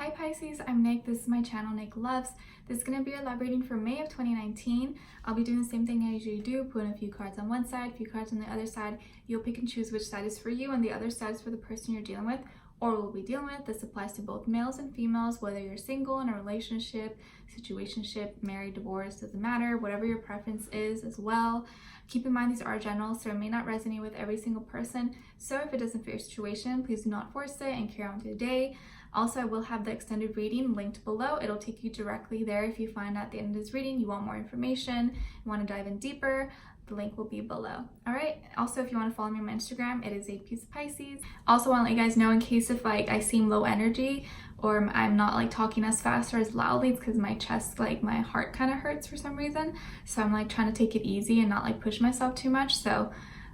Hi Pisces, I'm Nick. This is my channel, Nick Loves. This is going to be a love reading for May of 2019. I'll be doing the same thing I usually do, putting a few cards on one side, a few cards on the other side. You'll pick and choose which side is for you and the other side is for the person you're dealing with or will be dealing with. This applies to both males and females, whether you're single, in a relationship, situationship, married, divorced, doesn't matter, whatever your preference is as well. Keep in mind these are general, so it may not resonate with every single person. So if it doesn't fit your situation, please do not force it and carry on to the day. Also, I will have the extended reading linked below. It'll take you directly there if you find at the end of this reading you want more information, you want to dive in deeper. The link will be below. All right. Also, if you want to follow me on my Instagram, it is a piece of Pisces. Also, want to let you guys know in case if I seem low energy or I'm not talking as fast or as loudly, it's because my chest, my heart kind of hurts for some reason. So I'm trying to take it easy and not push myself too much. So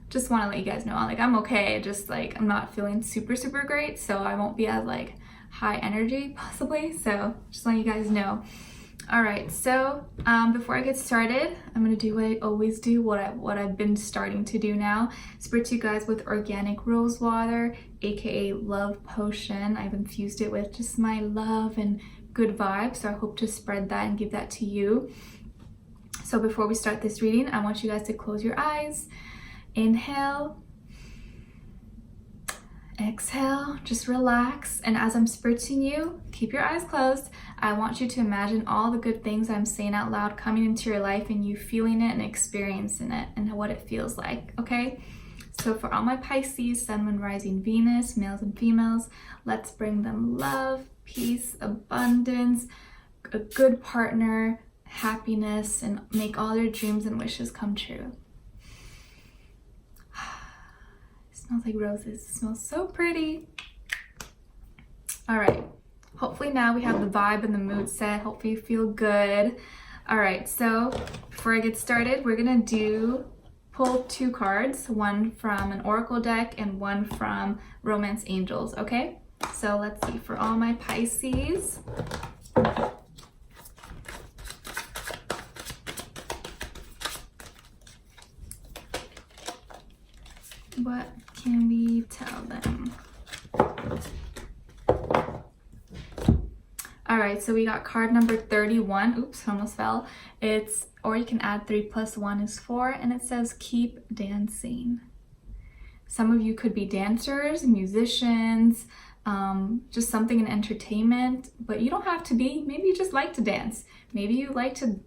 just want to let you guys know I'm okay. Just I'm not feeling super great, so I won't be as high energy possibly. So just letting you guys know. All right, so before I get started, I'm gonna do what I always do, what I've been starting to do now. Spritz you guys with organic rose water, aka love potion. I've infused it with just my love and good vibes, so I hope to spread that and give that to you. So before we start this reading, I want you guys to close your eyes. Inhale. Exhale, just relax, and as I'm spritzing you, keep your eyes closed. I want you to imagine all the good things I'm saying out loud coming into your life and you feeling it and experiencing it and what it feels like, okay? So for all my Pisces, Sun, Moon, Rising, Venus, males and females, let's bring them love, peace, abundance, a good partner, happiness, and make all their dreams and wishes come true. Smells like roses. It smells so pretty. All right. Hopefully now we have the vibe and the mood set. Hopefully you feel good. All right. So before I get started, we're going to pull two cards, one from an oracle deck and one from Romance Angels. Okay. So let's see for all my Pisces. What can we tell them? All right, so we got card number 31. Oops, almost fell. Or you can add 3 + 1 is 4, and it says keep dancing. Some of you could be dancers, musicians, just something in entertainment, but you don't have to be. Maybe you just like to dance. Maybe you like to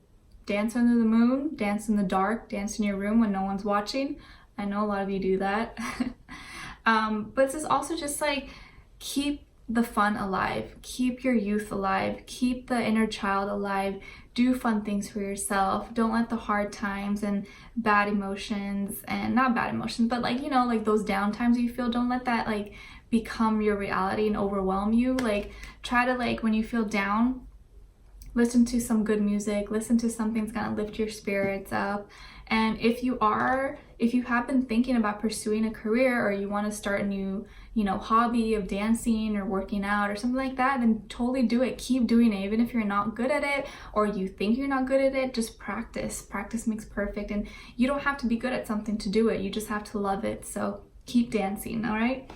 dance under the moon, dance in the dark, dance in your room when no one's watching. I know a lot of you do that. But this is also just keep the fun alive, keep your youth alive, keep the inner child alive, do fun things for yourself. Don't let the hard times and bad emotions, and not bad emotions, but those down times you feel, don't let that become your reality and overwhelm you. Try to when you feel down, listen to some good music, listen to something that's gonna lift your spirits up. And if you have been thinking about pursuing a career or you want to start a new, hobby of dancing or working out or something like that, then totally do it. Keep doing it. Even if you're not good at it or you think you're not good at it, just practice. Practice makes perfect. And you don't have to be good at something to do it. You just have to love it. So keep dancing, all right?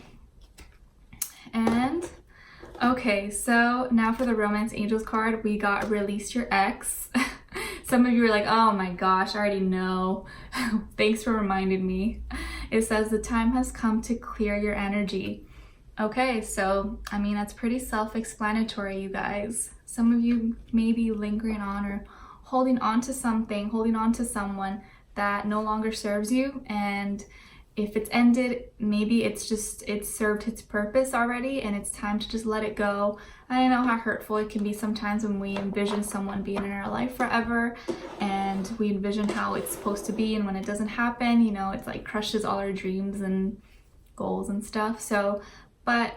And okay, so now for the Romance Angels card, we got Release Your Ex. Some of you are oh my gosh, I already know. Thanks for reminding me. It says the time has come to clear your energy. Okay, so that's pretty self-explanatory, you guys. Some of you may be lingering on or holding on to something, holding on to someone that no longer serves you, and if it's ended, maybe it's served its purpose already and it's time to just let it go. I know how hurtful it can be sometimes when we envision someone being in our life forever and we envision how it's supposed to be, and when it doesn't happen, it's crushes all our dreams and goals and stuff. So, but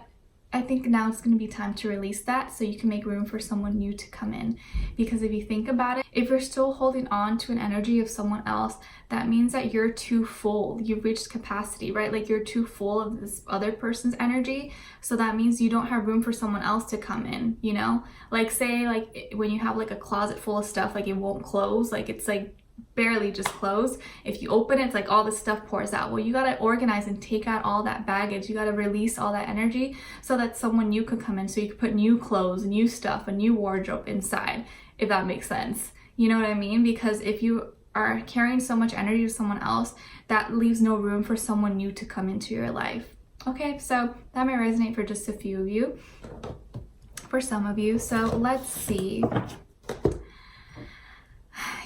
I think now it's going to be time to release that so you can make room for someone new to come in. Because if you think about it, if you're still holding on to an energy of someone else, that means that you're too full. You've reached capacity, right? You're too full of this other person's energy. So that means you don't have room for someone else to come in, Say when you have a closet full of stuff, it won't close. It's barely just closed. If you open it, it's like all this stuff pours out. Well, you got to organize and take out all that baggage. You got to release all that energy so that someone new could come in, so you could put new clothes, new stuff, a new wardrobe inside, if that makes sense. You know what I mean? Because if you are carrying so much energy to someone else, that leaves no room for someone new to come into your life. Okay, so that may resonate for just a few of you, for some of you. So let's see.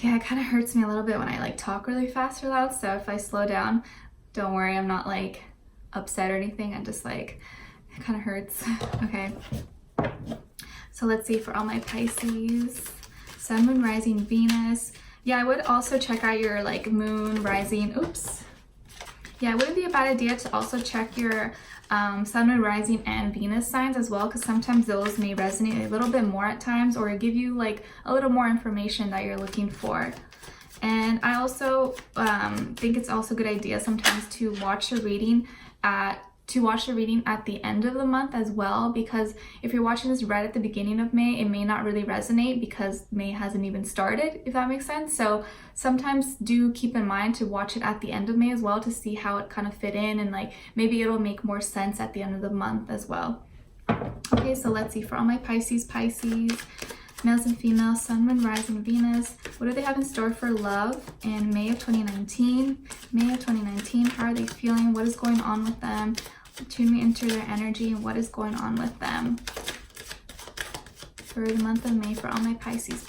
Yeah, it kind of hurts me a little bit when I like talk really fast or loud. So if I slow down, don't worry, I'm not like upset or anything. I just like, it kind of hurts. Okay. So let's see for all my Pisces, Sun, Moon, Rising, Venus. Yeah, I would also check out your like Moon, Rising. Oops. Yeah, it wouldn't be a bad idea to also check your Sun, Moon, Rising, and Venus signs as well, because sometimes those may resonate a little bit more at times, or give you like a little more information that you're looking for. And I also think it's also a good idea sometimes to watch the reading at the end of the month as well, because if you're watching this right at the beginning of May, it may not really resonate because May hasn't even started, if that makes sense. So sometimes do keep in mind to watch it at the end of May as well, to see how it kind of fit in, and like maybe it'll make more sense at the end of the month as well. Okay, so let's see for all my Pisces, males and females, Sun, Moon, Rising, Venus. What do they have in store for love in May of 2019? May of 2019, how are they feeling? What is going on with them? Tune me into their energy and what is going on with them for the month of May for all my Pisces.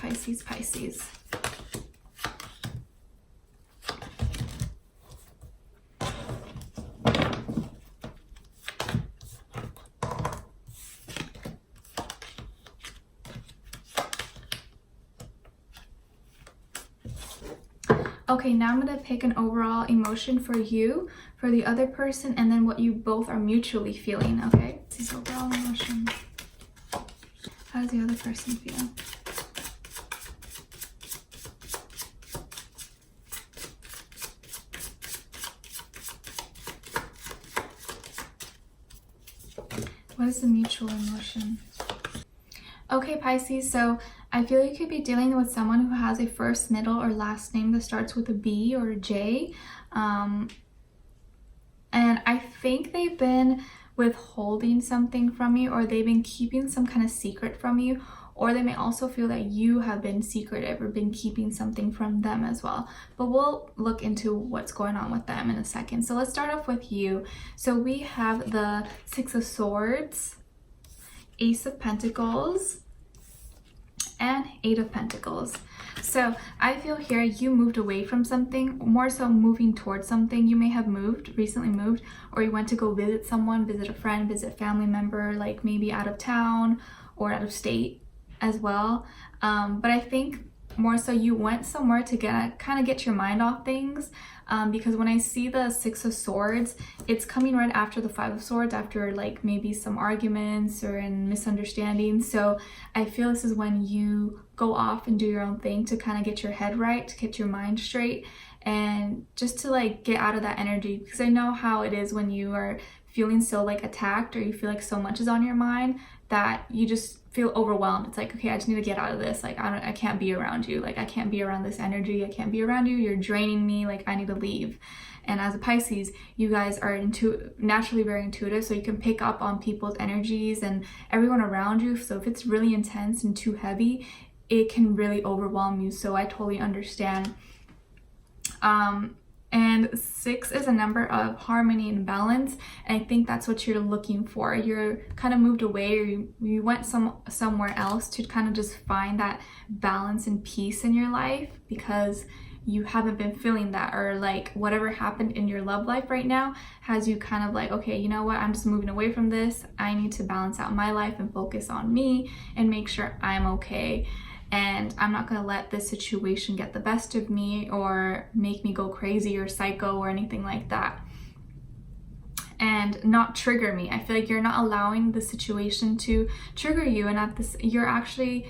Okay, now I'm going to pick an overall emotion for you, for the other person, and then what you both are mutually feeling, okay? This is overall emotion. How does the other person feel? What is the mutual emotion? Okay, Pisces, so I feel you could be dealing with someone who has a first, middle, or last name that starts with a B or a J. And I think they've been withholding something from you, or they've been keeping some kind of secret from you, or they may also feel that you have been secretive or been keeping something from them as well. But we'll look into what's going on with them in a second. So let's start off with you. So we have the Six of Swords, Ace of Pentacles, and Eight of Pentacles. So I feel here you moved away from something, more so moving towards something. You may have recently moved, or you went to go visit someone, visit a friend, visit family member, like maybe out of town or out of state as well. But I think more so you went somewhere to kind of get your mind off things, because when I see the Six of Swords, it's coming right after the Five of Swords, after like maybe some arguments or misunderstandings. So I feel this is when you go off and do your own thing to kind of get your head right, to get your mind straight, and just to like get out of that energy, because I know how it is when you are feeling so like attacked, or you feel like so much is on your mind that you just feel overwhelmed. It's like, okay, I just need to get out of this. Like, I can't be around you. Like, I can't be around this energy. I can't be around you. You're draining me. Like, I need to leave. And as a Pisces, you guys are naturally very intuitive, so you can pick up on people's energies and everyone around you. So if it's really intense and too heavy, it can really overwhelm you. So I totally understand. And 6 is a number of harmony and balance, and I think that's what you're looking for. You're kind of moved away, or you went somewhere else to kind of just find that balance and peace in your life, because you haven't been feeling that, or like whatever happened in your love life right now has you kind of like, okay, you know what, I'm just moving away from this. I need to balance out my life and focus on me and make sure I'm okay. And I'm not going to let this situation get the best of me or make me go crazy or psycho or anything like that, and not trigger me. I feel like you're not allowing the situation to trigger you, and you're actually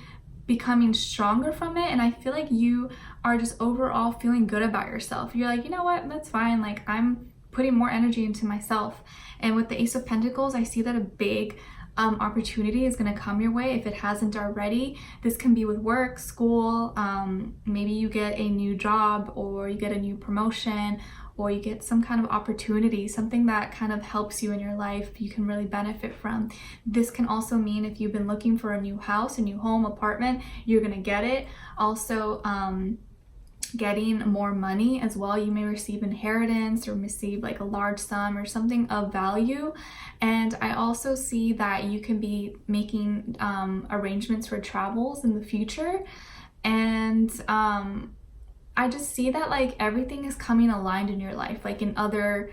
becoming stronger from it. And I feel like you are just overall feeling good about yourself. You're like, you know what, that's fine. Like, I'm putting more energy into myself. And with the Ace of Pentacles, I see that a big opportunity is going to come your way if it hasn't already. This can be with work, school, maybe you get a new job, or you get a new promotion, or you get some kind of opportunity, something that kind of helps you in your life, you can really benefit from. This can also mean if you've been looking for a new house, a new home, apartment, you're gonna get it. Also, getting more money as well. You may receive inheritance or receive like a large sum or something of value. And I also see that you can be making arrangements for travels in the future. And I just see that like everything is coming aligned in your life, like in other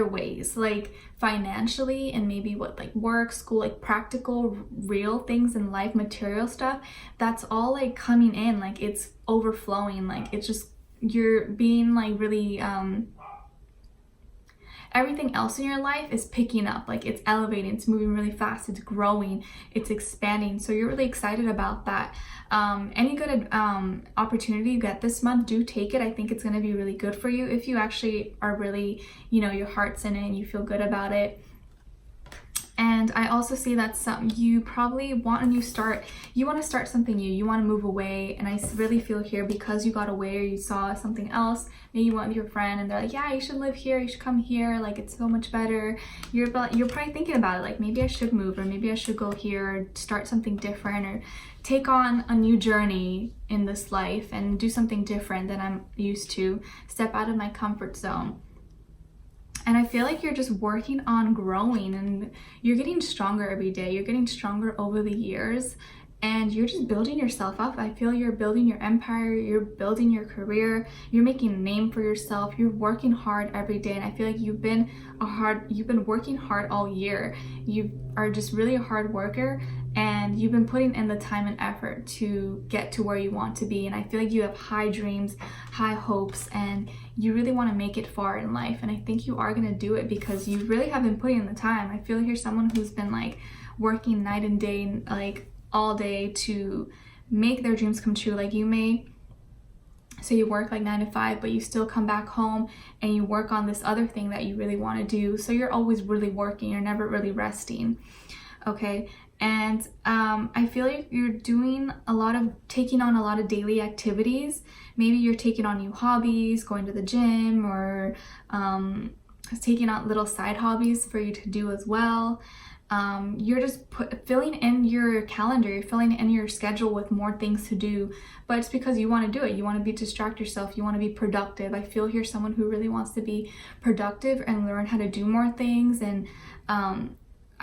ways, like financially, and maybe what, like work, school, like practical, real things in life, material stuff. That's all like coming in, like it's overflowing, like it's just, you're being like really everything else in your life is picking up, like it's elevating, it's moving really fast, it's growing, it's expanding. So you're really excited about that. Any good opportunity you get this month, do take it. I think it's going to be really good for you if you actually are really, you know, your heart's in it and you feel good about it. And I also see that you probably want a new start. You want to start something new. You want to move away. And I really feel here, because you got away or you saw something else, maybe you went with your friend and they're like, yeah, you should live here. You should come here. Like, it's so much better. You're probably thinking about it. Like, maybe I should move, or maybe I should go here, or start something different, or take on a new journey in this life and do something different than I'm used to. Step out of my comfort zone. And I feel like you're just working on growing, and you're getting stronger every day. You're getting stronger over the years, and you're just building yourself up. I feel you're building your empire, you're building your career, you're making a name for yourself, you're working hard every day. And I feel like you've been working hard all year. You are just really a hard worker, and you've been putting in the time and effort to get to where you want to be. And I feel like you have high dreams, high hopes, and you really want to make it far in life. And I think you are going to do it, because you really have been putting in the time. I feel like you're someone who's been like working night and day, like all day, to make their dreams come true. Like, you may, so you work like 9 to 5, but you still come back home and you work on this other thing that you really want to do. So you're always really working, you're never really resting. Okay. And I feel like you're taking on a lot of daily activities. Maybe you're taking on new hobbies, going to the gym, or taking on little side hobbies for you to do as well. You're just filling in your calendar, you're filling in your schedule with more things to do, but it's because you want to do it. You want to distract yourself. You want to be productive. I feel you're someone who really wants to be productive and learn how to do more things. And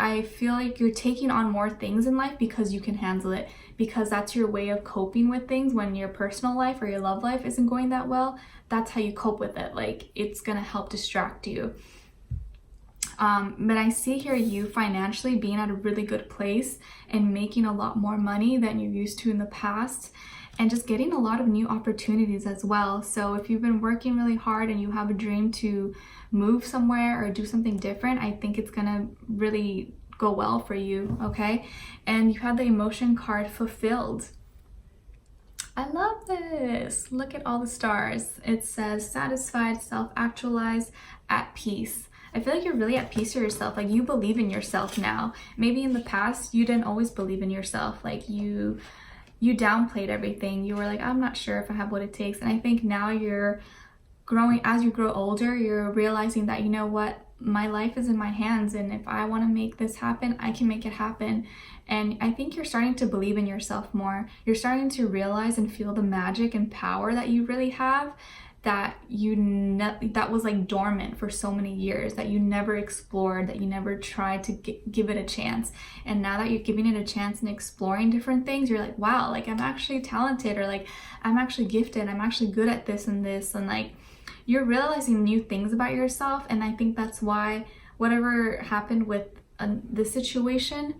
I feel like you're taking on more things in life because you can handle it, because that's your way of coping with things when your personal life or your love life isn't going that well. That's how you cope with it. Like, it's gonna help distract you. But I see here you financially being at a really good place and making a lot more money than you used to in the past, and just getting a lot of new opportunities as well. So if you've been working really hard and you have a dream to move somewhere or do something different, I think it's gonna really go well for you, okay? And you have the emotion card, fulfilled. I love this. Look at all the stars. It says satisfied, self-actualized, at peace. I feel like you're really at peace with yourself. Like, you believe in yourself now. Maybe in the past you didn't always believe in yourself. Like, you downplayed everything. You were like, I'm not sure if I have what it takes. And I think now you're growing. As you grow older, you're realizing that, you know what, my life is in my hands, and if I want to make this happen, I can make it happen. And I think you're starting to believe in yourself more. You're starting to realize and feel the magic and power that you really have, that that was like dormant for so many years, that you never explored, that you never tried to give it a chance. And now that you're giving it a chance and exploring different things, you're like, wow, like I'm actually talented, or like I'm actually gifted, I'm actually good at this and this. And like, you're realizing new things about yourself. And I think that's why whatever happened with this situation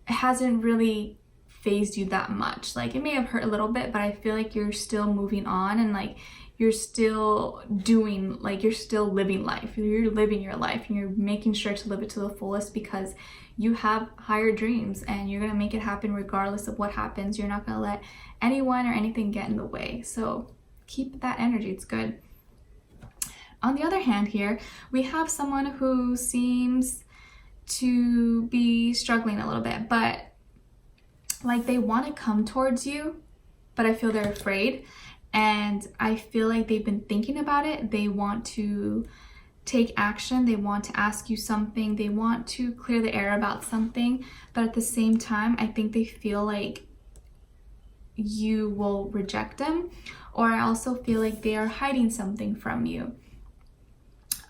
hasn't really phased you that much. Like, it may have hurt a little bit, but I feel like you're still moving on, and like you're still doing, like you're still living life. You're living your life, and you're making sure to live it to the fullest, because you have higher dreams and you're gonna make it happen regardless of what happens. You're not gonna let anyone or anything get in the way. So keep that energy, it's good. On the other hand here, we have someone who seems to be struggling a little bit, but like they want to come towards you, but I feel they're afraid. And I feel like they've been thinking about it. They want to take action. They want to ask you something. They want to clear the air about something. But at the same time, I think they feel like you will reject them. Or I also feel like they are hiding something from you.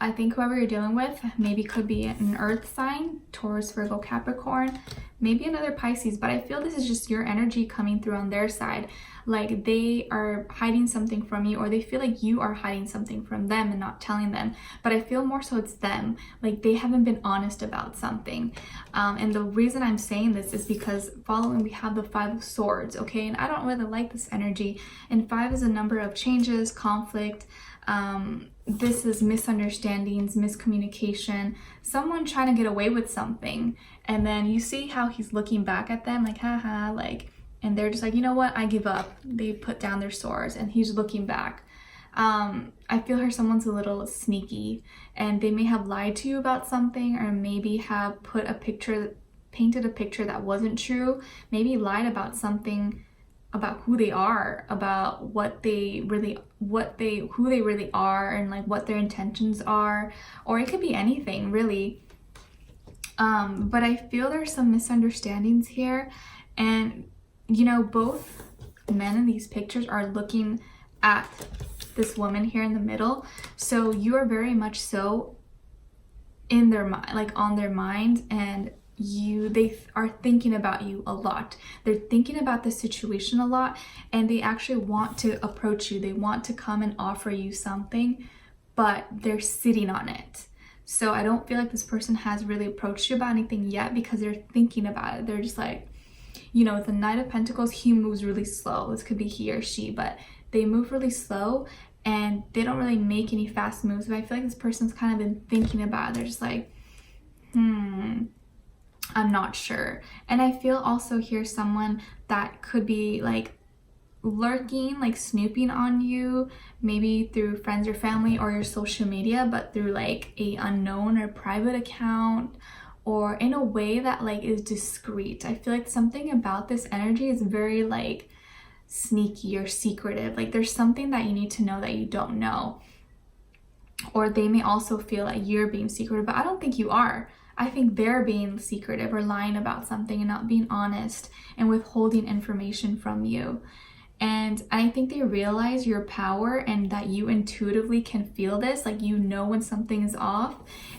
I think whoever you're dealing with maybe could be an earth sign, Taurus, Virgo, Capricorn, maybe another Pisces, but I feel this is just your energy coming through on their side. Like they are hiding something from you, or they feel like you are hiding something from them and not telling them. But I feel more so it's them. Like they haven't been honest about something. And the reason I'm saying this is because following we have the Five of Swords, okay? And I don't really like this energy. And 5 is a number of changes, conflict. This is misunderstandings, miscommunication, someone trying to get away with something. And then you see how he's looking back at them like, haha, like, and they're just like, you know what, I give up. They put down their swords and he's looking back. I feel her someone's a little sneaky and they may have lied to you about something, or maybe have painted a picture that wasn't true, maybe lied about something, about who they are, about who they really are, and like what their intentions are, or it could be anything really. But I feel there's some misunderstandings here, and you know, both men in these pictures are looking at this woman here in the middle, so you are very much so in their mind, like on their mind, and they are thinking about you a lot. They're thinking about the situation a lot, and they actually want to approach you. They want to come and offer you something, but they're sitting on it. So I don't feel like this person has really approached you about anything yet, because they're thinking about it. They're just like, you know, with the Knight of Pentacles, he moves really slow. This could be he or she, but they move really slow and they don't really make any fast moves. But I feel like this person's kind of been thinking about it. They're just like, I'm not sure. And I feel also here someone that could be like lurking, like snooping on you, maybe through friends or family or your social media, but through like a unknown or private account, or in a way that like is discreet. I feel like something about this energy is very like sneaky or secretive. Like there's something that you need to know that you don't know. Or they may also feel like you're being secretive, but I don't think you are. I think they're being secretive or lying about something and not being honest and withholding information from you. And I think they realize your power and that you intuitively can feel this, like you know when something is off,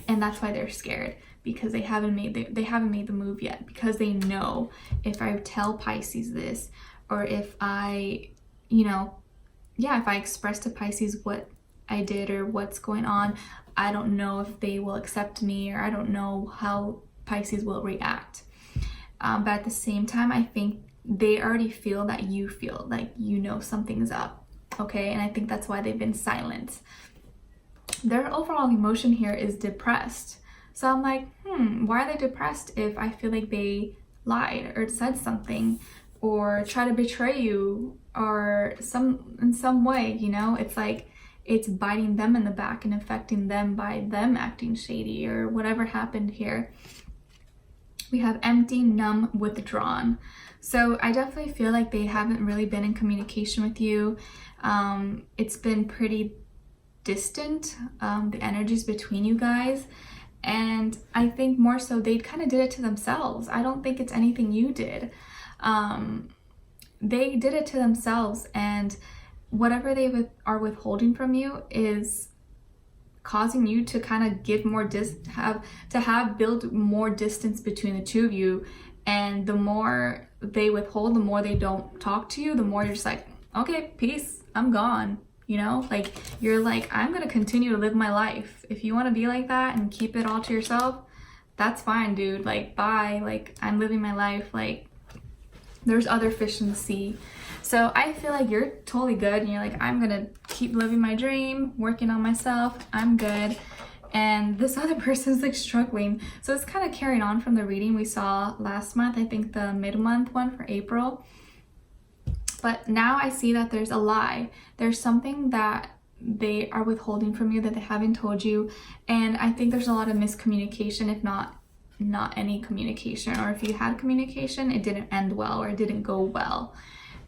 and that's why they're scared, because they haven't made the move yet, because they know if I tell Pisces this, or if I, if I express to Pisces what I did or what's going on, I don't know if they will accept me, or I don't know how Pisces will react. But at the same time, I think they already feel that you feel like you know something's up, okay? And I think that's why they've been silent. Their overall emotion here is depressed. So I'm like, why are they depressed if I feel like they lied or said something or try to betray you or in some way, it's like it's biting them in the back and affecting them by them acting shady or whatever happened here. We have empty, numb, withdrawn. So I definitely feel like they haven't really been in communication with you. It's been pretty distant, the energies between you guys. And I think more so they kind of did it to themselves. I don't think it's anything you did. They did it to themselves, and whatever they are withholding from you is causing you to kind of give more build more distance between the two of you. And the more they withhold, the more they don't talk to you, the more you're just like, okay, peace, I'm gone. Like you're like, I'm gonna continue to live my life. If you want to be like that and keep it all to yourself, that's fine, dude. Like, bye. Like, I'm living my life. Like, there's other fish in the sea. So I feel like you're totally good, and you're like, I'm gonna keep living my dream, working on myself. I'm good. And this other person's like struggling. So it's kind of carrying on from the reading we saw last month. I think the mid-month one for April. But now I see that there's a lie. There's something that they are withholding from you that they haven't told you. And I think there's a lot of miscommunication, if not not any communication, or if you had communication, it didn't end well or it didn't go well.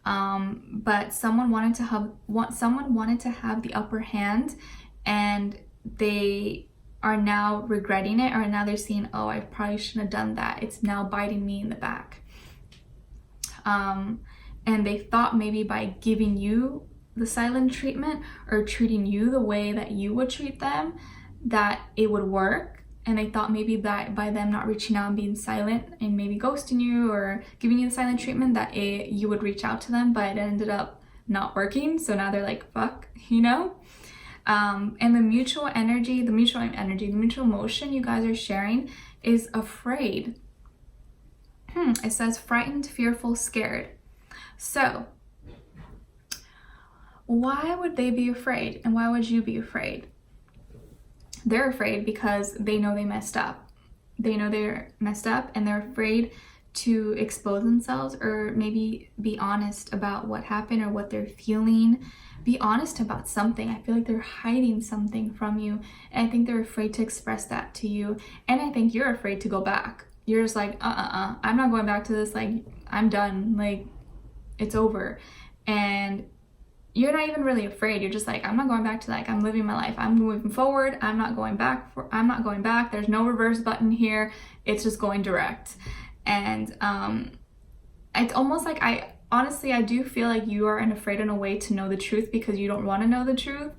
But someone wanted to have the upper hand, and they are now regretting it, or now they're seeing, oh, I probably shouldn't have done that. It's now biting me in the back. And they thought maybe by giving you the silent treatment or treating you the way that you would treat them, that it would work. And they thought maybe that by them not reaching out and being silent and maybe ghosting you or giving you the silent treatment, that you would reach out to them, but it ended up not working. So now they're like, fuck, you know? And the mutual emotion you guys are sharing is afraid. It says frightened, fearful, scared. So why would they be afraid, and why would you be afraid? They're afraid because they know they messed up. They know they're messed up, and they're afraid to expose themselves, or maybe be honest about what happened or what they're feeling. Be honest about something. I feel like they're hiding something from you, and I think they're afraid to express that to you. And I think you're afraid to go back. You're just like, I'm not going back to this. Like, I'm done. Like, it's over. And you're not even really afraid. You're just like, I'm not going back to, like, I'm living my life. I'm moving forward. I'm not going back. There's no reverse button here. It's just going direct. And it's almost like I do feel like you are afraid in a way to know the truth, because you don't want to know the truth.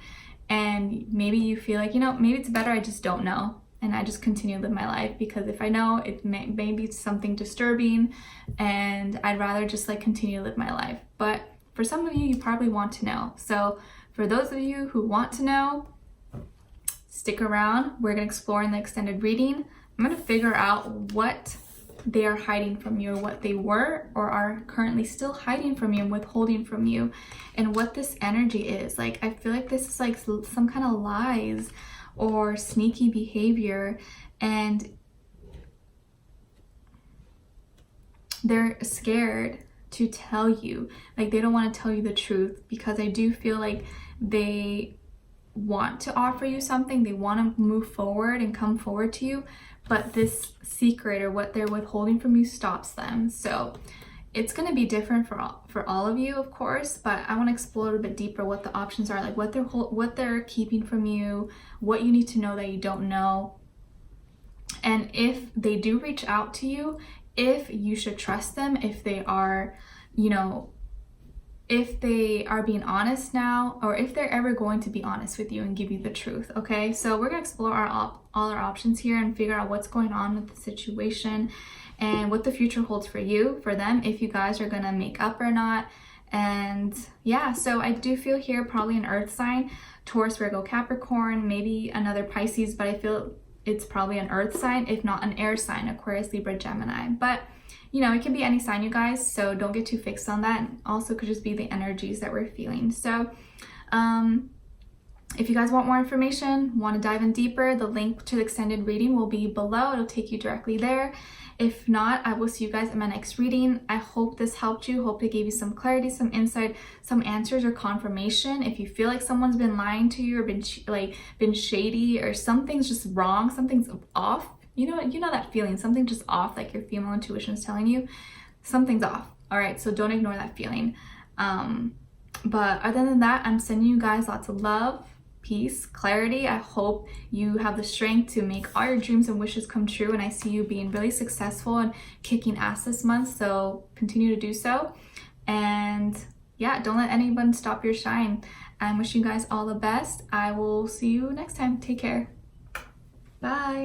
And maybe you feel like, maybe it's better I just don't know, and I just continue to live my life, because if I know, it may be something disturbing, and I'd rather just like continue to live my life. But for some of you, you probably want to know. So for those of you who want to know, stick around. We're going to explore in the extended reading. I'm going to figure out what they are hiding from you, or what they were or are currently still hiding from you and withholding from you, and what this energy is. Like, I feel like this is like some kind of lies or sneaky behavior, and they're scared to tell you. Like, they don't want to tell you the truth, because I do feel like they want to offer you something. They want to move forward and come forward to you, but this secret or what they're withholding from you stops them. So it's going to be different for all of you, of course, but I want to explore a little bit deeper what the options are, like what they're keeping from you, what you need to know that you don't know. And if they do reach out to you, if you should trust them, if they are, if they are being honest now, or if they're ever going to be honest with you and give you the truth. Okay, so we're going to explore all our options here and figure out what's going on with the situation and what the future holds for you, for them, if you guys are going to make up or not. And yeah, so I do feel here probably an earth sign, Taurus, Virgo, Capricorn, maybe another Pisces, but I feel it's probably an earth sign, if not an air sign, Aquarius, Libra, Gemini. But it can be any sign, you guys, so don't get too fixed on that. And also could just be the energies that we're feeling. So if you guys want more information, want to dive in deeper, the link to the extended reading will be below. It'll take you directly there. If not, I will see you guys in my next reading. I hope this helped you. Hope it gave you some clarity, some insight, some answers or confirmation. If you feel like someone's been lying to you or been shady, or something's just wrong, something's off, you know that feeling, something just off, like your female intuition is telling you something's off. All right, so don't ignore that feeling. But other than that, I'm sending you guys lots of love, peace, clarity. I hope you have the strength to make all your dreams and wishes come true, and I see you being really successful and kicking ass this month, so continue to do so. And yeah, don't let anyone stop your shine. I'm wishing you guys all the best. I will see you next time. Take care. Bye.